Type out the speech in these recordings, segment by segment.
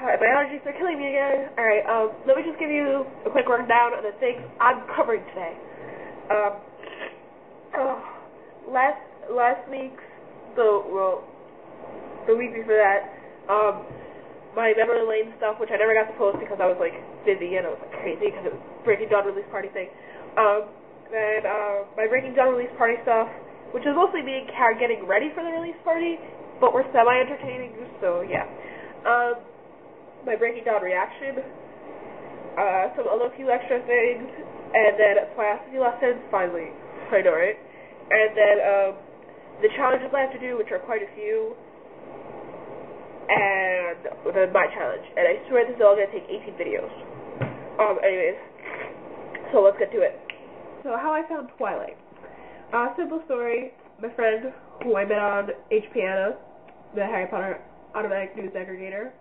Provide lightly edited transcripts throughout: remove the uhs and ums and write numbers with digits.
My allergies are killing me again. Alright, let me just give you a quick rundown of the things I'm covering today. Last week's, the week before that, my Memory Lane stuff, which I never got to post because I was, like, busy and I was, like, crazy because it was Breaking Dawn release party thing. Then, my Breaking Dawn release party stuff, which is mostly me and Karen getting ready for the release party, but we're semi-entertaining, so, yeah. My Breaking Dawn reaction, some other few extra things, and then Twiocity lessons, finally. I know, right? And then, the challenges I have to do, which are quite a few, and then my challenge. And I swear this is all going to take 18 videos. Anyways, so let's get to it. So, how I found Twilight. Simple story. My friend, who I met on HPANA, the Harry Potter Automatic News Aggregator,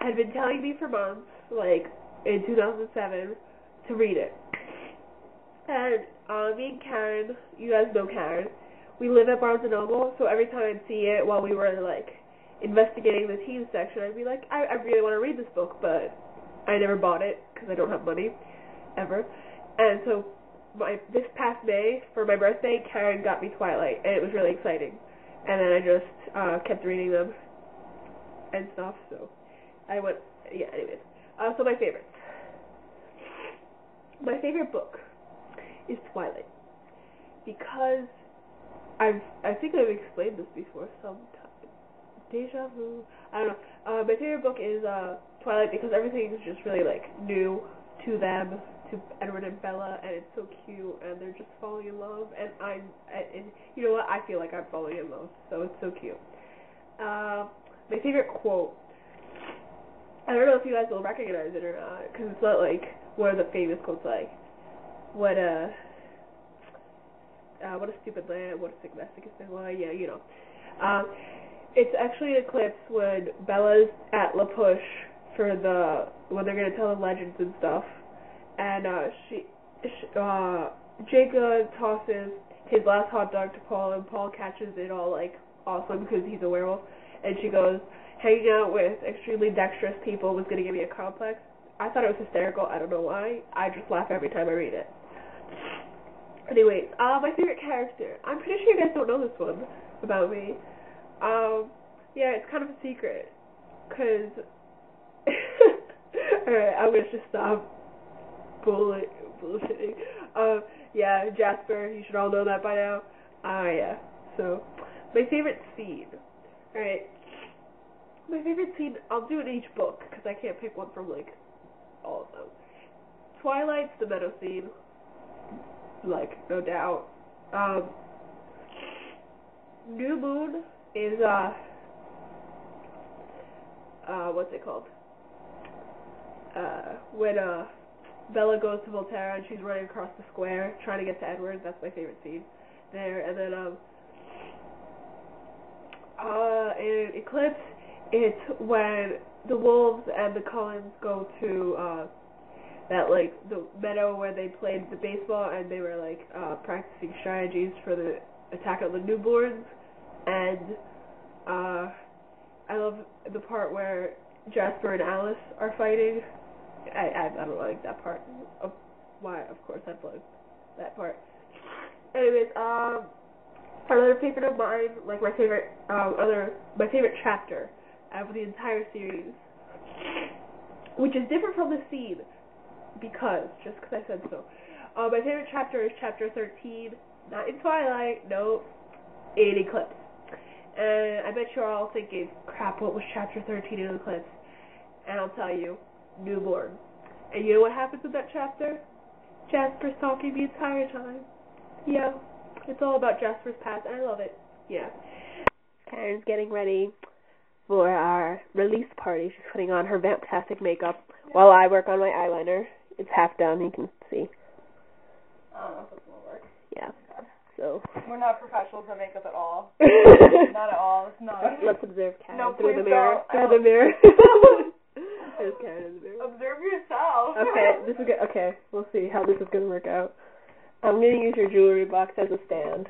had been telling me for months, like, in 2007, to read it. And, me and Karen, you guys know Karen, we live at Barnes & Noble, so every time I'd see it while we were, like, investigating the teen section, I'd be like, I really want to read this book, but I never bought it, because I don't have money, ever. And so, this past May, for my birthday, Karen got me Twilight, and it was really exciting. And then I just, kept reading them, and stuff, so, anyways. So my favorites. My favorite book is Twilight, because I think I've explained this before sometime. Deja vu. I don't know. My favorite book is Twilight because everything is just really like new to them, to Edward and Bella, and it's so cute, and they're just falling in love. And and you know what? I feel like I'm falling in love, so it's so cute. My favorite quote. I don't know if you guys will recognize it or not, because it's not like one of the famous quotes like, what a stupid land, what a sick mess, well, yeah, you know. It's actually an eclipse when Bella's at La Push for when they're going to tell the legends and stuff, and Jacob tosses his last hot dog to Paul, and Paul catches it all, like, awesome because he's a werewolf, and she goes, hanging out with extremely dexterous people was going to give me a complex. I thought it was hysterical. I don't know why. I just laugh every time I read it. Anyways, my favorite character. I'm pretty sure you guys don't know this one about me. Yeah, it's kind of a secret. Because... Alright, I'm going to just stop bullshitting. Yeah, Jasper, you should all know that by now. Yeah. So, my favorite scene. Alright. My favorite scene, I'll do it in each book, because I can't pick one from, like, all of them. Twilight's the meadow scene. Like, no doubt. New Moon is, what's it called? When, Bella goes to Volterra and she's running across the square trying to get to Edward. That's my favorite scene there. And then, in Eclipse, it's when the wolves and the Cullens go to, that, like, the meadow where they played the baseball, and they were, like, practicing strategies for the attack on the newborns, and, I love the part where Jasper and Alice are fighting. I don't like that part. Why, of course, I love that part. Anyways, another favorite of mine, like, my favorite chapter out of the entire series, which is different from the scene, just because I said so. My favorite chapter is chapter 13, not in Twilight, no, in Eclipse. And I bet you're all thinking, crap, what was chapter 13 in Eclipse? And I'll tell you, Newborn. And you know what happens in that chapter? Jasper's talking the entire time. Yeah, it's all about Jasper's past, and I love it. Yeah. Karen's getting ready for our release party. She's putting on her fantastic makeup while I work on my eyeliner. It's half done, you can see. I don't know if this will work. Yeah. So. We're not professionals at makeup at all. Not at all. It's not. Let's observe Karen No, through the please mirror. don't. Through the mirror. There's Karen in the mirror. Observe yourself. Okay, this is good. Okay, we'll see how this is going to work out. I'm going to use your jewelry box as a stand.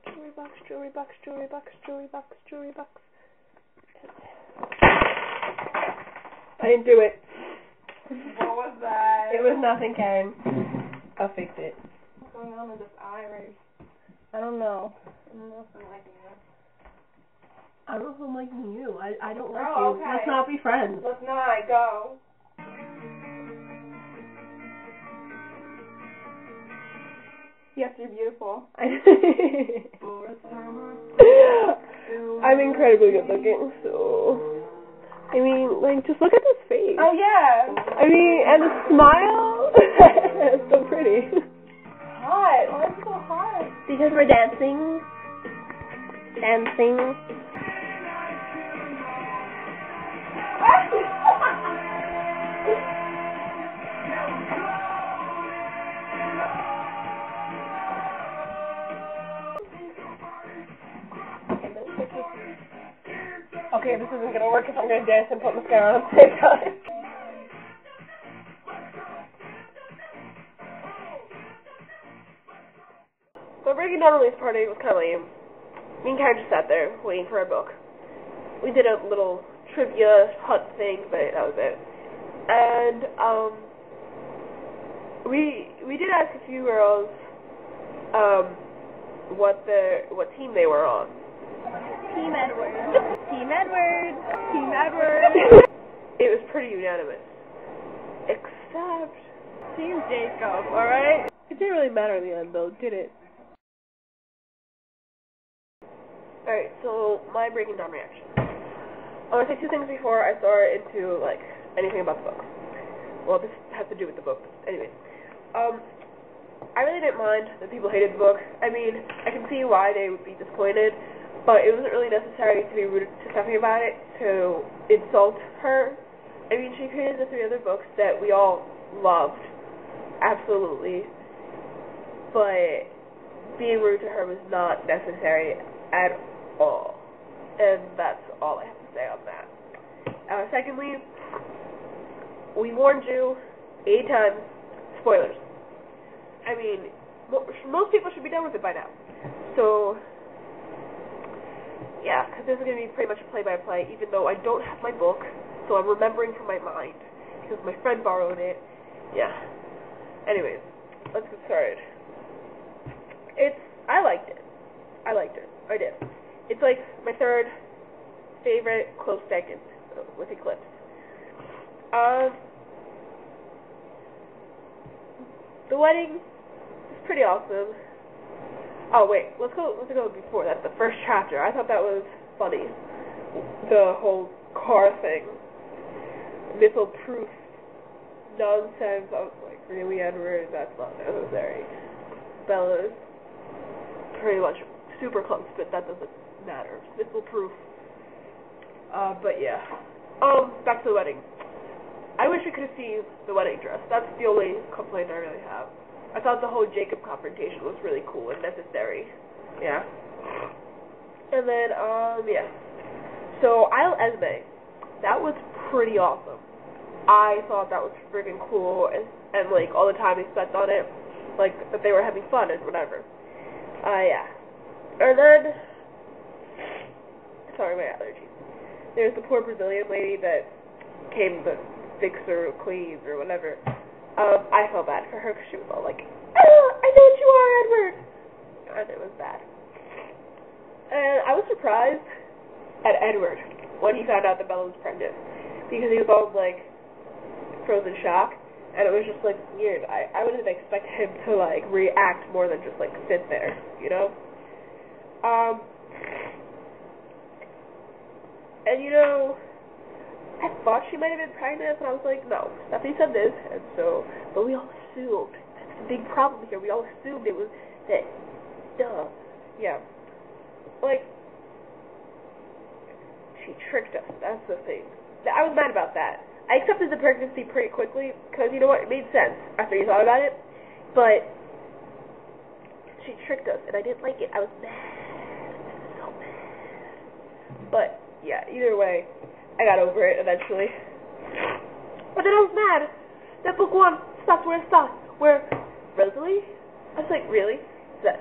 Jewelry box box, jewelry box, jewelry box, jewelry box, jewelry box. I didn't do it. What was that? It was nothing, Karen. I'll fix it. What's going on with this eye right? I don't know. I don't know if I'm liking you. I don't know if I'm liking you. I don't like Oh, you. okay. Let's not be friends. Let's not go. Yes, you're beautiful. I'm incredibly good looking, so I mean, like, just look at this face. Oh yeah. I mean, and the smile. It's so pretty. Hot. Why is it so hot? Because we're dancing. Dancing. Okay, this isn't gonna work if I'm gonna dance and put mascara on at the same time. The breaking down release party was kind of lame. Me and Karen just sat there waiting for our book. We did a little trivia hunt thing, but that was it. And we did ask a few girls what team they were on. Team Edward. Team Edward. Team Edward. It was pretty unanimous, except Team Jacob. All right. it didn't really matter in the end, though, did it? Alright, so my breaking down reaction. I want to say two things before I start into, like, anything about the book. Well, this has to do with the book, but anyways. I really didn't mind that people hated the book. I mean, I can see why they would be disappointed, but it wasn't really necessary to be rude to Stephanie about it, to insult her. I mean, she created the 3 other books that we all loved, absolutely, but being rude to her was not necessary at all, and that's all I have to say on that. Secondly, we warned you 8 times, spoilers. I mean, most people should be done with it by now. So, yeah, because this is going to be pretty much a play-by-play, even though I don't have my book, so I'm remembering from my mind, because my friend borrowed it. Yeah. Anyways, let's get started. I liked it. I did. It's like my 3rd favorite, close second, with Eclipse. The wedding is pretty awesome. Oh wait, let's go before that. The first chapter, I thought that was funny. The whole car thing, missile-proof nonsense. I was like, really, Edward? That's not necessary. Bella's pretty much super close, but that doesn't matter. Missile-proof. But yeah. Back to the wedding. I wish we could have seen the wedding dress. That's the only complaint I really have. I thought the whole Jacob confrontation was really cool and necessary. Yeah. And then, yeah. So, Isle Esme. That was pretty awesome. I thought that was freaking cool, and like, all the time they spent on it, like, that they were having fun and whatever. Yeah. And then, sorry, my allergies. There's the poor Brazilian lady that came to fix her clean or whatever. I felt bad for her because she was all like, "Oh, I know what you are, Edward," and it was bad. And I was surprised at Edward when he found out that Bella was pregnant, because he was all like frozen shock, and it was just like weird. I wouldn't expect him to like react more than just like sit there, you know. And you know, I thought she might have been pregnant, and I was like, no, Stephanie said this, and so, but we all assumed. That's the big problem here. We all assumed it was that, duh. Yeah. Like, she tricked us. That's the thing. I was mad about that. I accepted the pregnancy pretty quickly, because you know what? It made sense after you thought about it, but she tricked us, and I didn't like it. I was mad. So mad. But, yeah, either way, I got over it eventually. But then I was mad that book 1 stopped where it stopped. Where, Rosalie? I was like, really? That